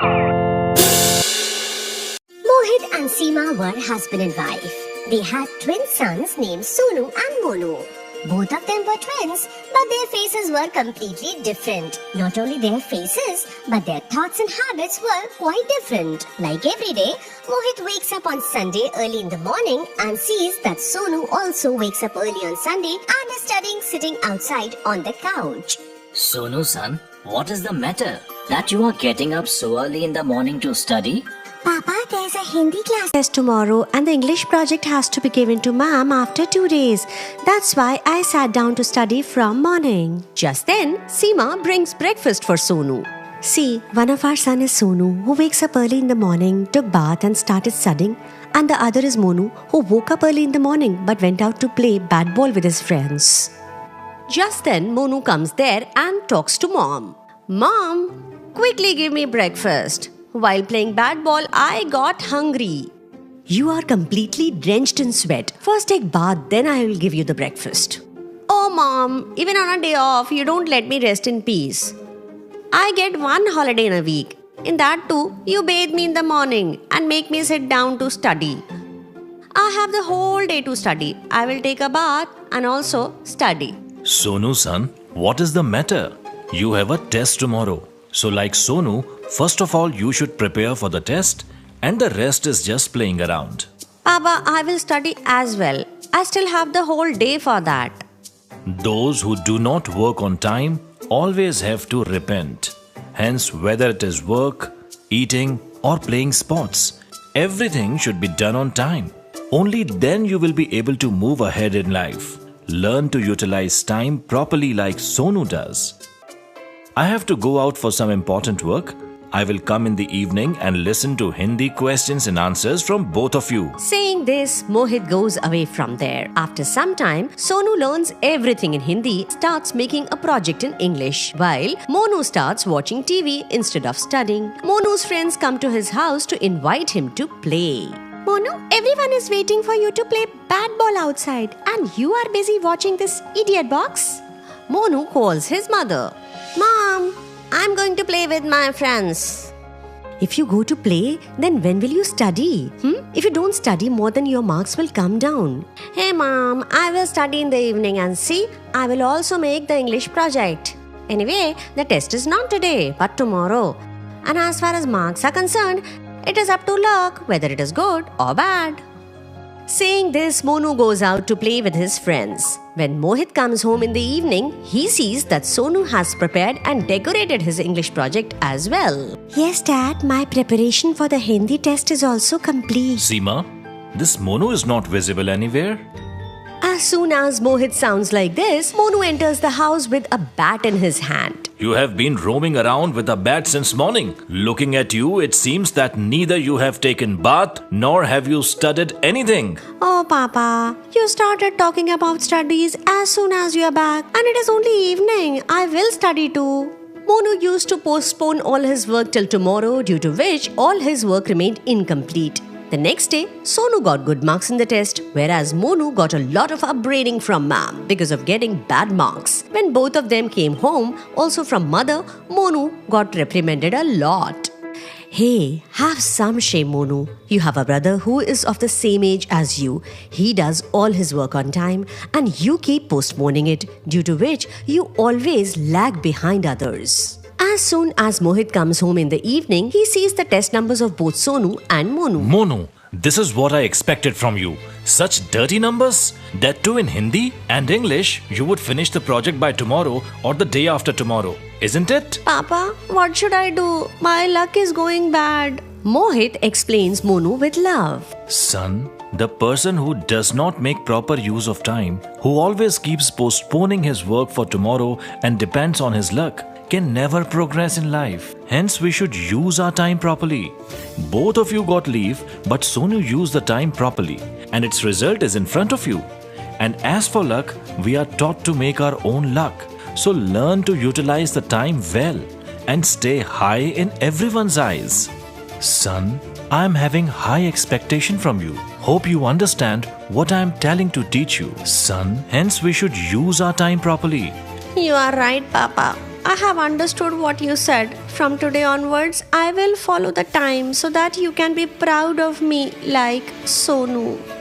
Mohit and Seema were husband and wife. They had twin sons named Sonu and Monu. Both of them were twins, but their faces were completely different. Not only their faces, but their thoughts and habits were quite different. Like every day, Mohit wakes up on Sunday early in the morning and sees that Sonu also wakes up early on Sunday and is studying sitting outside on the couch. Sonu son, what is the matter that you are getting up so early in the morning to study? Papa, there's a Hindi class Test tomorrow and the English project has to be given to ma'am after 2 days. That's why I sat down to study from morning. Just then, Seema brings breakfast for Sonu. See, one of our son is Sonu, who wakes up early in the morning, took bath and started studying. And the other is Monu, who woke up early in the morning but went out to play bat ball with his friends. Just then, Monu comes there and talks to mom. Mom, quickly give me breakfast. While playing bat ball, I got hungry. You are completely drenched in sweat. First take bath, then I will give you the breakfast. Oh mom, even on a day off, you don't let me rest in peace. I get one holiday in a week. In that too, you bathe me in the morning and make me sit down to study. I have the whole day to study. I will take a bath and also study. Sonu son, what is the matter? You have a test tomorrow. So like Sonu, first of all you should prepare for the test and the rest is just playing around. Papa, I will study as well. I still have the whole day for that. Those who do not work on time always have to repent. Hence, whether it is work, eating or playing sports, everything should be done on time. Only then you will be able to move ahead in life. Learn to utilize time properly like Sonu does. I have to go out for some important work. I will come in the evening and listen to Hindi questions and answers from both of you. Saying this, Mohit goes away from there. After some time, Sonu learns everything in Hindi, starts making a project in English, while Monu starts watching TV instead of studying. Monu's friends come to his house to invite him to play. Monu, everyone is waiting for you to play bat ball outside, and you are busy watching this idiot box? Monu calls his mother. Mom, I'm going to play with my friends. If you go to play, then when will you study? If you don't study more, then your marks will come down. Hey mom, I will study in the evening and see, I will also make the English project. Anyway, the test is not today, but tomorrow. And as far as marks are concerned, it is up to luck whether it is good or bad. Saying this, Monu goes out to play with his friends. When Mohit comes home in the evening, he sees that Sonu has prepared and decorated his English project as well. Yes, Dad, my preparation for the Hindi test is also complete. Seema, this Monu is not visible anywhere. As soon as Mohit sounds like this, Monu enters the house with a bat in his hand. You have been roaming around with a bat since morning. Looking at you, it seems that neither you have taken bath nor have you studied anything. Oh, Papa, you started talking about studies as soon as you are back, and it is only evening. I will study too. Monu used to postpone all his work till tomorrow, due to which all his work remained incomplete. The next day, Sonu got good marks in the test, whereas Monu got a lot of upbraiding from ma'am because of getting bad marks. When both of them came home, also from mother, Monu got reprimanded a lot. Hey, have some shame, Monu. You have a brother who is of the same age as you. He does all his work on time and you keep postponing it, due to which you always lag behind others. As soon as Mohit comes home in the evening, he sees the test numbers of both Sonu and Monu. Monu, this is what I expected from you. Such dirty numbers? That too in Hindi and English, you would finish the project by tomorrow or the day after tomorrow, isn't it? Papa, what should I do? My luck is going bad. Mohit explains Monu with love. Son, the person who does not make proper use of time, who always keeps postponing his work for tomorrow and depends on his luck, can never progress in life. Hence, we should use our time properly. Both of you got leave, but Sonu used the time properly, and its result is in front of you. And as for luck, we are taught to make our own luck. So learn to utilize the time well and stay high in everyone's eyes. Son, I am having high expectation from you. Hope you understand what I am telling to teach you. Son, hence we should use our time properly. You are right, Papa. I have understood what you said. From today onwards, I will follow the time so that you can be proud of me like Sonu.